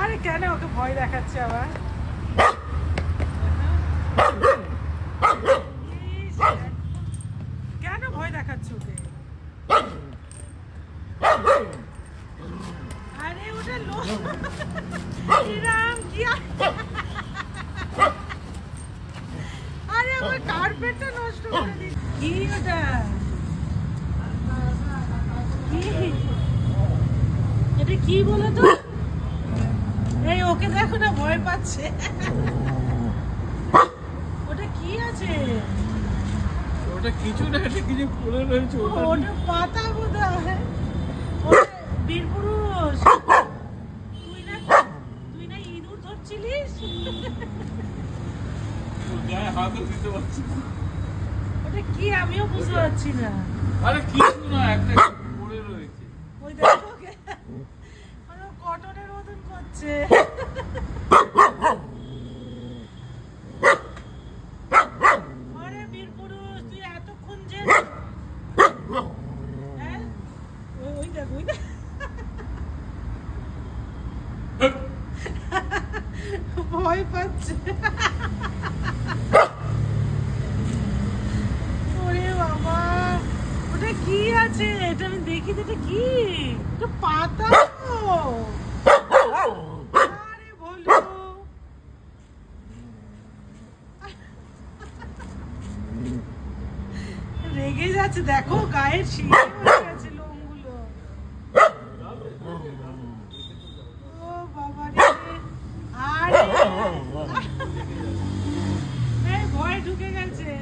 আরে কেন ওকে ভয় দেখাচ্ছে আবার? কেন ভয় দেখাচ্ছে ওকে? আরে ওটা রাম কি? আরে আমার কার্পেটটা নষ্ট করে দিল। কি ওটা? কি এটা কি বলো তো? এই ওকে দেখো না ভয় পাচ্ছে। ওটা কি আছে? ওটা কিছু না, এটা কিছু পড়ে রয়েছে। ওটা পাতা বোধহয়। বীরপুরুষ তুই না ইঁদুর ধরছিলিস? গায়ে হাতও দিতে পারছি না। ওটা কি আমিও বুঝতে পারছি না। আরে কিছু না, একটা পড়ে রয়েছে। ওই দেখো ওকে কটনের মতন করছে। আরে বীরপুরুষ তুই এতক্ষণ যে ওই দেখ ভয় পাচ্ছে। ওরে বাবা ওটা কি আছে? এটা আমি দেখি তো, এটা কি? এটা পাতা। আরে বলো রেগে যাচ্ছে, দেখো গায়ের শিরে উঠে গেছে লোমগুলো। ও বাবা রে। আরে এই ভয় ঢুকে গেছে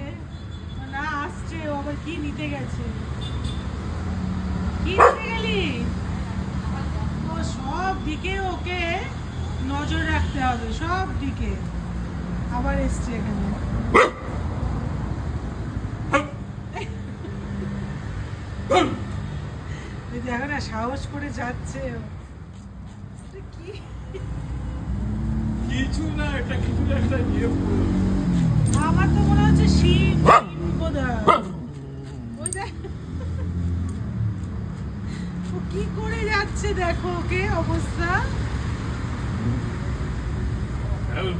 না, আসছে ও আবার কি নিতে গেছে। কি নিতে গেলি? ও সব দিকে ওকে নজর রাখতে হবে, সব দিকে। আবার এসছে এখানে। দেখো না সাহস করে যাচ্ছে। কি কিছু না, এটা কিছু একটা নিয়ে পড়ে। আমার তো মনে হচ্ছে শিব বোধহয়। ওই দেখ ও কি করে যাচ্ছে, দেখো ওকে অবস্থা।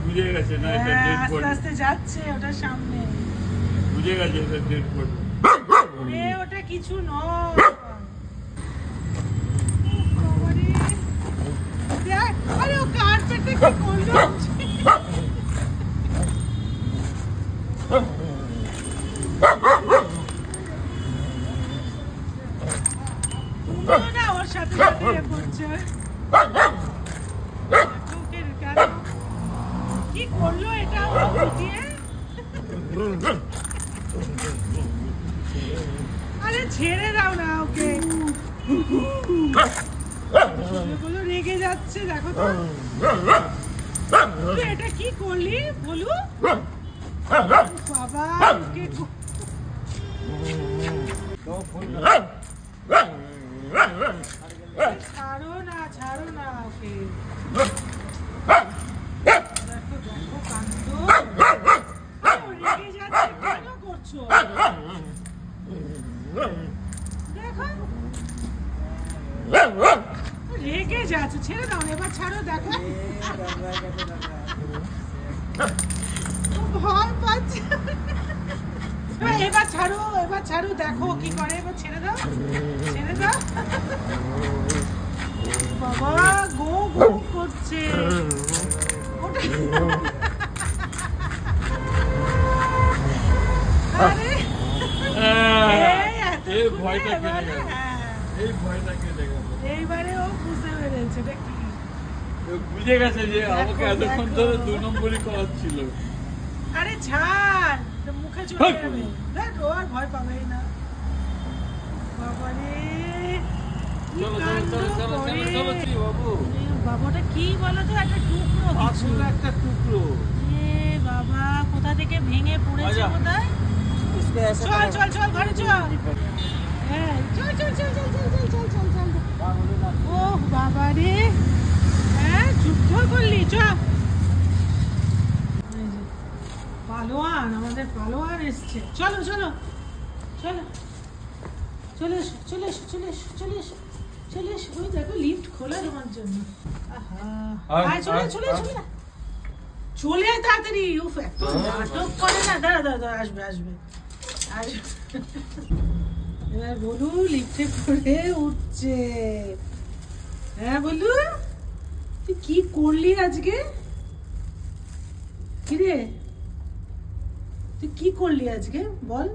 বুঝে গেছে না, এটা ডেড বডি। আস্তে আস্তে যাচ্ছে ওটার সামনে। বুঝে গেছে এটা ডেড বডি। ওটা কিছু নয়। আরে ও কার্পেটে কি করলো? না ওর সাথে সাথে করছে। কি করলো এটা দিয়ে? আরে ছেড়ে দাও না ওকে। বলো রেগে যাচ্ছে, দেখো তো। এটা কি করলি বলু? বাবা ওকে ছাড়ো না ওকে। দেখো কাণ্ড। রেগে যাচ্ছে কেন করছো? দেখো রেগে যাচ্ছে, ছেড়ে দাও এবার, ছাড়ো। দেখো ভয় পাচ্ছে। এবার ছাড়ো দেখো কি করে। এবার ছেড়ে দাও। বাবা গো করছে। আরে এই ভয়টা কেটে গেল। এই ভয়টা কেটে গেল। এইবারে ও বুঝতে পেরেছে এটা কি। বুঝে গেছে যে আমাকে এতক্ষণ ধরে 2 নম্বরই করাচ্ছিল। আরে ছাড়, মুখে চলে যাবে। দেখ ও আর ভয় পাবেই না। বাবারে চলো কি বাবু? বাবাটা কি বলো তো? একটা টুকরো কিছু, একটা টুকরো। বাবা কোথা থেকে ভেঙে পড়েছে কোথায়? চল ঘরে চল। হ্যাঁ চল। ও বাবা রে, হ্যাঁ যুদ্ধ করলি। চল পালোয়ান, আমাদের পালোয়ান এসছে। চলো চলে এসো। চলে এসো, ওই দেখো লিফট খোলা তোমার জন্য। আহা, আয়, আয়, চলে আয়, চলে আয়। চলে চলে আয় তাড়াতাড়ি। উফ, এত নাটক করে না। দাঁড়া দাঁড়া দাঁড়া, আসবে আসবে আসবে। এবার বলু লিফটে করে উঠছে। হ্যাঁ বলু, তুই কি করলি আজকে? কিরে, তুই কি করলি আজকে বল?